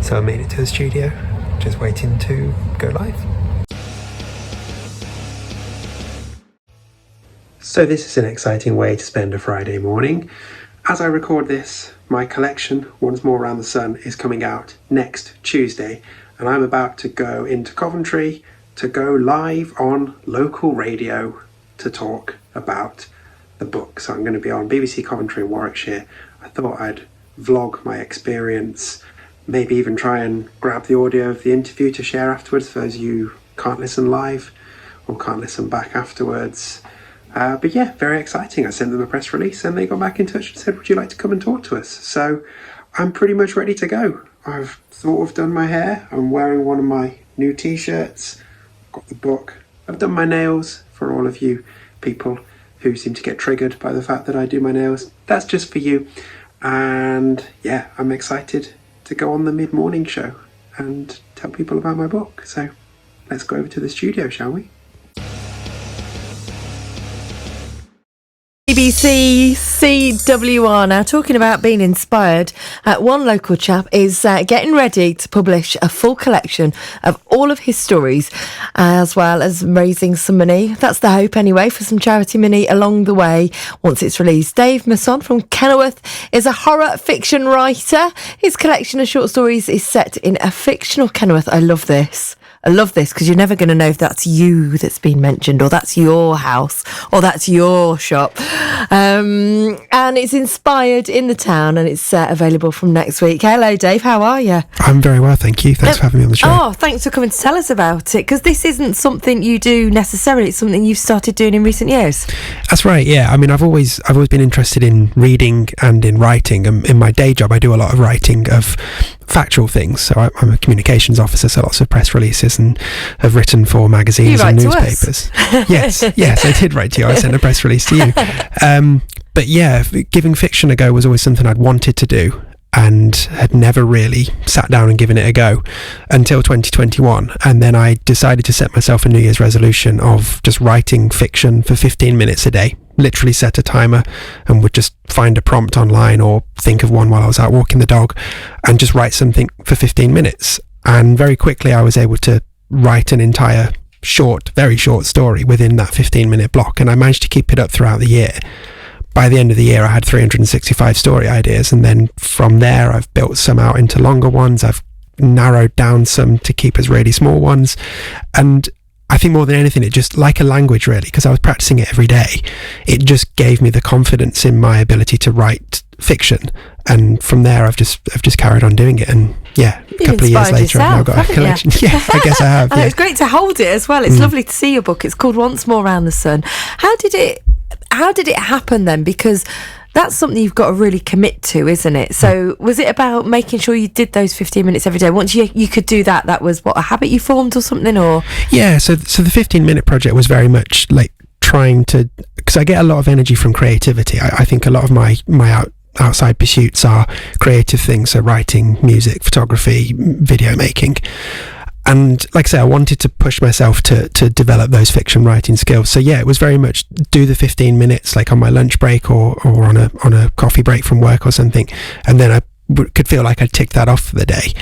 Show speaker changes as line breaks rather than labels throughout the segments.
So I made it to the studio, just waiting to go live. So this is an exciting way to spend a Friday morning. As I record this, my collection, Once More Around the Sun, is coming out next Tuesday, and I'm about to go into Coventry to go live on local radio to talk about the book. So I'm going to be on BBC Coventry Warwickshire. I thought I'd vlog my experience, maybe even try and grab the audio of the interview to share afterwards for those of you who can't listen live or can't listen back afterwards. But yeah, very exciting. I sent them a press release and they got back in touch and said, would you like to come and talk to us? So I'm pretty much ready to go. I've sort of done my hair. I'm wearing one of my new t-shirts. Got the book. I've done my nails for all of you people who seem to get triggered by the fact that I do my nails. That's just for you. And yeah, I'm excited to go on the mid-morning show and tell people about my book. So let's go over to the studio, shall we?
BBC CWR now, talking about being inspired. One local chap is getting ready to publish a full collection of all of his stories, as well as raising some money. That's the hope anyway, for some charity money along the way once it's released. Dave Musson from Kenilworth is a horror fiction writer. His collection of short stories is set in a fictional Kenilworth. I love this because you're never going to know if that's you that's been mentioned, or that's your house, or that's your shop. And it's inspired in the town, and it's available from next week. Hello, Dave. How are you?
I'm very well, thank you. Thanks for having me on the show.
Oh, thanks for coming to tell us about it, because this isn't something you do necessarily. It's something you've started doing in recent years.
That's right, yeah. I mean, I've always been interested in reading and in writing. In my day job, I do a lot of writing of factual things. So I'm a communications officer, so lots of press releases, and have written for magazines and newspapers. Yes, I did write to you. I sent a press release to you. But yeah, giving fiction a go was always something I'd wanted to do, and had never really sat down and given it a go until 2021. And then I decided to set myself a New Year's resolution of just writing fiction for 15 minutes a day. Literally set a timer and would just find a prompt online or think of one while I was out walking the dog and just write something for 15 minutes. And very quickly I was able to write an entire very short story within that 15-minute block, and I managed to keep it up throughout the year. By the end of the year I had 365 story ideas, and then from there I've built some out into longer ones. I've narrowed down some to keep as really small ones, and I think more than anything, it just, like a language really, because I was practicing it every day, it just gave me the confidence in my ability to write fiction. And from there I've just carried on doing it, and yeah, a couple of years later I've now got a collection. Yeah, I guess I have.
It's great to hold it as well. It's lovely to see your book. It's called Once More Around the Sun. How did it happen then? Because that's something you've got to really commit to, isn't it? So was it about making sure you did those 15 minutes every day? Once you could do that, that was what, a habit you formed or something? Or
yeah, so the 15-minute project was very much like trying to, because I get a lot of energy from creativity. I think a lot of my outside pursuits are creative things, so writing, music, photography, video making. And like I say, I wanted to push myself to develop those fiction writing skills. So yeah, it was very much do the 15 minutes like on my lunch break or on a coffee break from work or something. And then I could feel like I'd ticked that off for the day.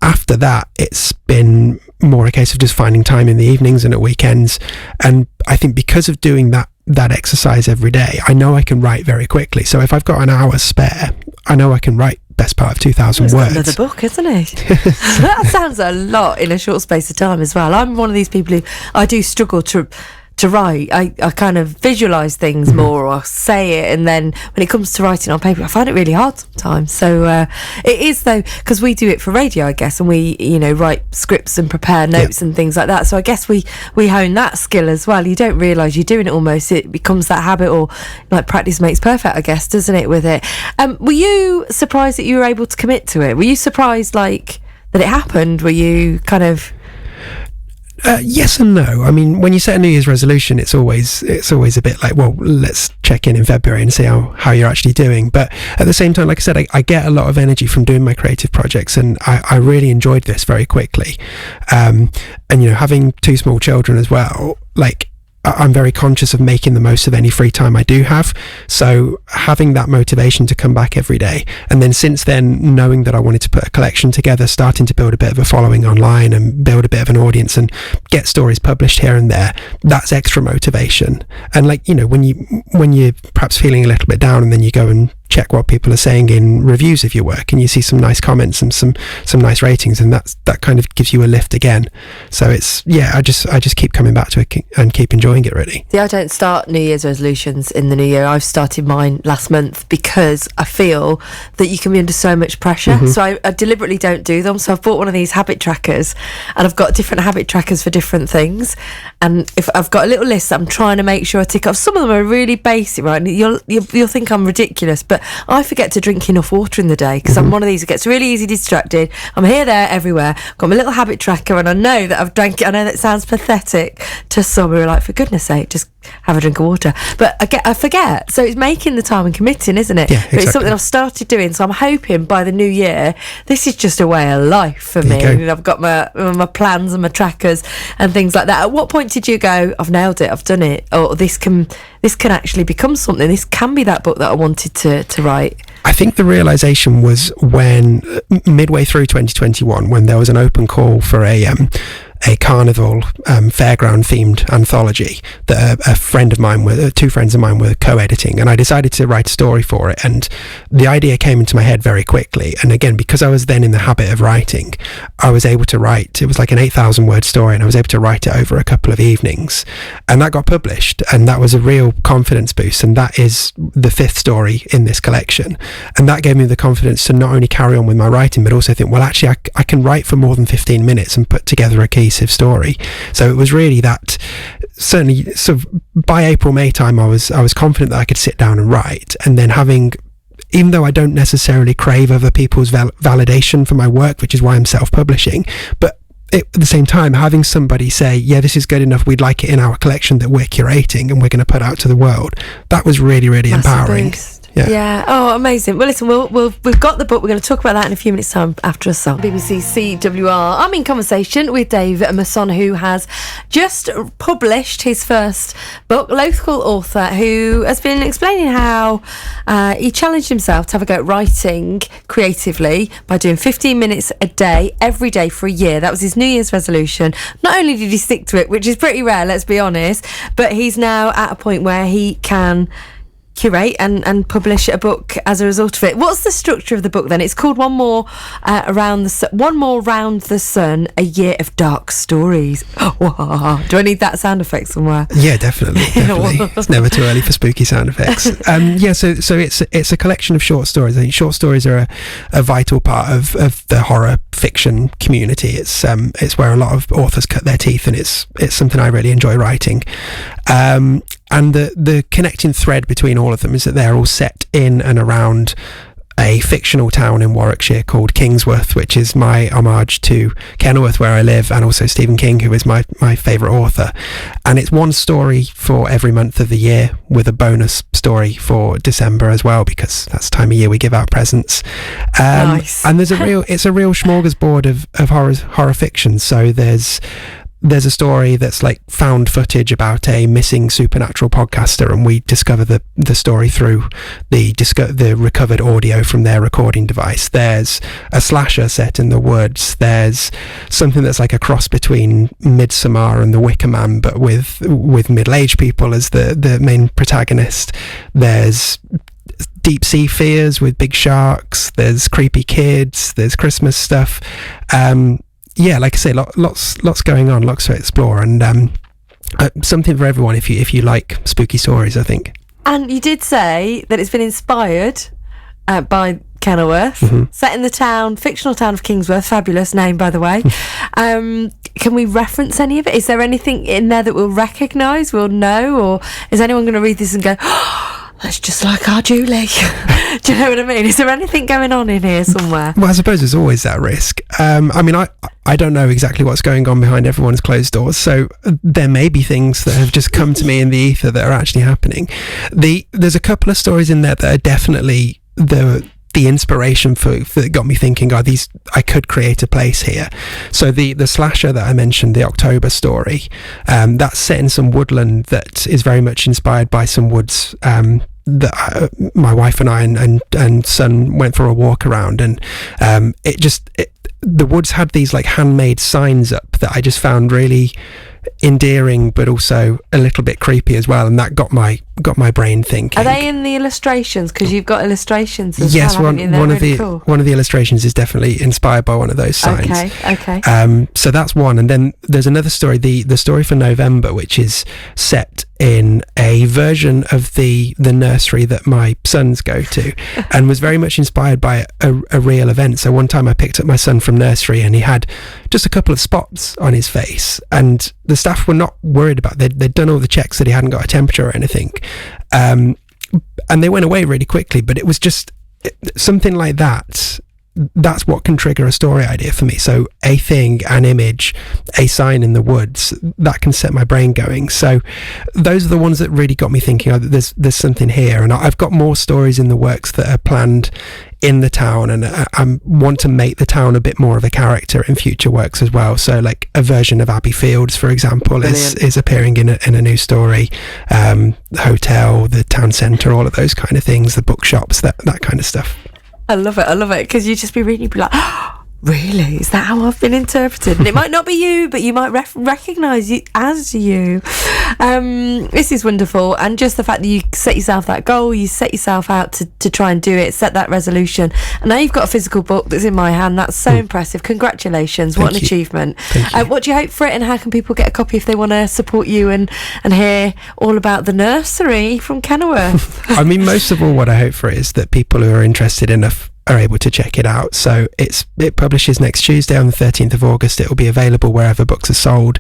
After that, it's been more a case of just finding time in the evenings and at weekends. And I think because of doing that exercise every day, I know I can write very quickly. So if I've got an hour spare, I know I can write best part of 2,000 words.
Another book, isn't it? That sounds a lot in a short space of time as well. I'm one of these people who I do struggle to write. I kind of visualise things more, or say it, and then when it comes to writing on paper I find it really hard sometimes. So it is, though, because we do it for radio, I guess, and we write scripts and prepare notes and things like that. So I guess we hone that skill as well. You don't realise you're doing it almost. It becomes that habit, or like practice makes perfect, I guess, doesn't it, with it? Were you surprised that you were able to commit to it? Were you surprised that it happened? Were you kind of...
Yes and no. I mean, when you set a New Year's resolution, it's always a bit like, well, let's check in February and see how you're actually doing. But at the same time, like I said, I get a lot of energy from doing my creative projects, and I really enjoyed this very quickly. And having two small children as well, like I'm very conscious of making the most of any free time I do have. So having that motivation to come back every day, and then since then knowing that I wanted to put a collection together, starting to build a bit of a following online and build a bit of an audience and get stories published here and there, that's extra motivation. And like, you know, when you're perhaps feeling a little bit down, and then you go and check what people are saying in reviews of your work, and you see some nice comments and some nice ratings, and that kind of gives you a lift again. So it's, yeah, I just keep coming back to it and keep enjoying it, really.
See, I don't start New Year's resolutions in the new year. I've started mine last month because I feel that you can be under so much pressure. So I deliberately don't do them. So I've bought one of these habit trackers, and I've got different habit trackers for different things. And if I've got a little list that I'm trying to make sure I tick off. Some of them are really basic, right? And you'll think I'm ridiculous, but I forget to drink enough water in the day because I'm one of these that gets really easy distracted. I'm here, there, everywhere. Got my little habit tracker, and I know that I've drank it. I know that sounds pathetic to some who are like, for goodness sake, just have a drink of water. But I forget. So it's making the time and committing, isn't it?
Yeah, exactly.
But it's something I've started doing. So I'm hoping by the new year, this is just a way of life for me. And I've got my plans and my trackers and things like that. At what point did you go, I've nailed it, I've done it, or this can actually become something? This can be that book that I wanted to write.
I think the realization was when midway through 2021, when there was an open call for a carnival fairground themed anthology that two friends of mine were co-editing, and I decided to write a story for it, and the idea came into my head very quickly. And again, because I was then in the habit of writing, I was able to write, it was like an 8,000 word story, and I was able to write it over a couple of evenings, and that got published, and that was a real confidence boost. And that is the 5th story in this collection, and that gave me the confidence to not only carry on with my writing, but also think, well, actually I can write for more than 15 minutes and put together a cohesive story. So it was really that, certainly, so by April, May time, I was confident that I could sit down and write. And then even though I don't necessarily crave other people's validation for my work, which is why I'm self-publishing, but at the same time, having somebody say, yeah, this is good enough, we'd like it in our collection that we're curating and we're going to put out to the world, that was really, really empowering.
Yeah. Oh, amazing. Well, listen, we've got the book. We're going to talk about that in a few minutes' time after a song. BBC CWR. I'm in conversation with Dave Musson, who has just published his first book, local author, who has been explaining how he challenged himself to have a go at writing creatively by doing 15 minutes a day, every day for a year. That was his New Year's resolution. Not only did he stick to it, which is pretty rare, let's be honest, but he's now at a point where he can curate and publish a book as a result of it. What's the structure of the book then? It's called One More Round the Sun, A Year of Dark Stories. Whoa. Do I need that sound effect somewhere?
Yeah, definitely. It's never too early for spooky sound effects. So it's a collection of short stories. I think short stories are a vital part of the horror fiction community. It's where a lot of authors cut their teeth, and it's something I really enjoy writing. And the connecting thread between all of them is that they're all set in and around a fictional town in Warwickshire called Kingsworth, which is my homage to Kenilworth, where I live, and also Stephen King, who is my favourite author. And it's one story for every month of the year, with a bonus story for December as well, because that's the time of year we give out presents.
Nice.
And it's a real smorgasbord of horror fiction. So there's a story that's like found footage about a missing supernatural podcaster, and we discover the story through the recovered audio from their recording device. There's a slasher set in the woods. There's something that's like a cross between Midsommar and The Wicker Man, but with middle-aged people as the main protagonist. There's deep sea fears with big sharks. There's creepy kids. There's Christmas stuff. Yeah, like I say, lots going on, lots to explore, and something for everyone if you like spooky stories, I think.
And you did say that it's been inspired by Kenilworth, set in the fictional town of Kingsworth. Fabulous name, by the way. Can we reference any of it? Is there anything in there that we'll recognise, we'll know, or is anyone going to read this and go, oh, that's just like our Julie? Do you know what I mean? Is there anything going on in here somewhere?
Well, I suppose there's always that risk. I mean, I don't know exactly what's going on behind everyone's closed doors, so there may be things that have just come to me in the ether that are actually happening. There's a couple of stories in there that are definitely the the inspiration that got me thinking, I could create a place here. So the slasher that I mentioned, the October story, that's set in some woodland that is very much inspired by some woods that my wife and I and son went for a walk around, and the woods had these like handmade signs up that I just found really endearing, but also a little bit creepy as well, and that got my brain thinking.
Are they in the illustrations? Because you've got illustrations as
yes,
well, haven't you?
one
Cool.
of the illustrations is definitely inspired by one of those signs.
Okay.
So that's one, and then there's another story, the story for November, which is set in a version of the nursery that my sons go to, and was very much inspired by a real event. So one time I picked up my son from nursery, and he had just a couple of spots on his face, and the staff were not worried about it. They'd done all the checks that he hadn't got a temperature or anything, and they went away really quickly. But it was just something like that. That's what can trigger a story idea for me. So a thing, an image, a sign in the woods, that can set my brain going. So those are the ones that really got me thinking, oh, there's something here. And I've got more stories in the works that are planned in the town, and I want to make the town a bit more of a character in future works as well. So like a version of Abbey Fields, for example, is appearing in a new story. The hotel, the town centre, all of those kind of things, the bookshops, that kind of stuff.
I love it, because you just be reading, you'd be like, oh, really? Is that how I've been interpreted? And it might not be you, but you might recognise you as you. This is wonderful, and just the fact that you set yourself that goal, you set yourself out to try and do it, set that resolution, and now you've got a physical book that's in my hand. That's so impressive. Congratulations. What an achievement. What do you hope for it, and how can people get a copy if they want to support you and hear all about the nursery from Kenilworth?
I mean, most of all, what I hope for is that people who are interested enough are able to check it out. So it publishes next Tuesday on the 13th of August. It will be available wherever books are sold.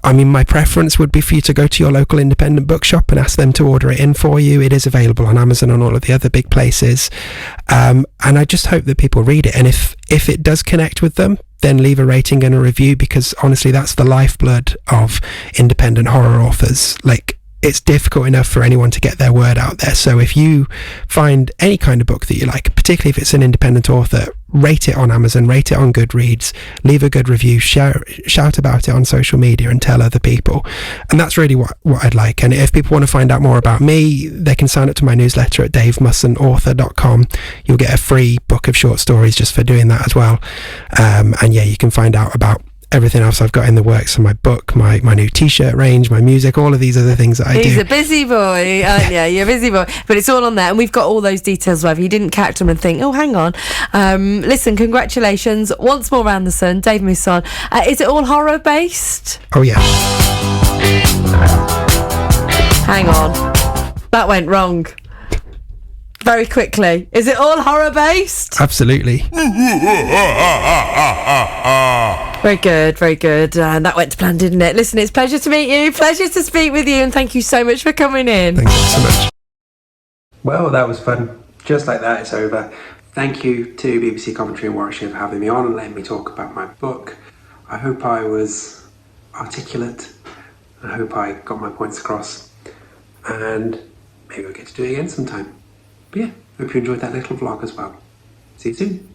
I mean, my preference would be for you to go to your local independent bookshop and ask them to order it in for you. It is available on Amazon and all of the other big places. And I just hope that people read it. And if it does connect with them, then leave a rating and a review, because honestly, that's the lifeblood of independent horror authors. Like, it's difficult enough for anyone to get their word out there. So if you find any kind of book that you like, particularly if it's an independent author, rate it on Amazon, rate it on Goodreads, leave a good review, shout about it on social media and tell other people. And that's really what I'd like. And if people want to find out more about me, they can sign up to my newsletter at davemussonauthor.com. You'll get a free book of short stories just for doing that as well. And yeah, you can find out about everything else I've got in the works, and my book, my new t-shirt range, my music, all of these other things that I do.
He's a busy boy, aren't you? You're a busy boy. But it's all on there, and we've got all those details, whether you didn't catch them and think, oh, hang on. Listen, congratulations once more around the sun, Dave Musson. Is it all horror-based?
Oh, yeah.
Hang on. That went wrong. Very quickly. Is it all horror-based?
Absolutely.
Very good, very good. That went to plan, didn't it? Listen, it's a pleasure to meet you, pleasure to speak with you, and thank you so much for coming in.
Thank you so much. Well, that was fun. Just like that, it's over. Thank you to BBC Coventry and Warwickshire for having me on and letting me talk about my book. I hope I was articulate. I hope I got my points across. And maybe we'll get to do it again sometime. But yeah, hope you enjoyed that little vlog as well. See you soon.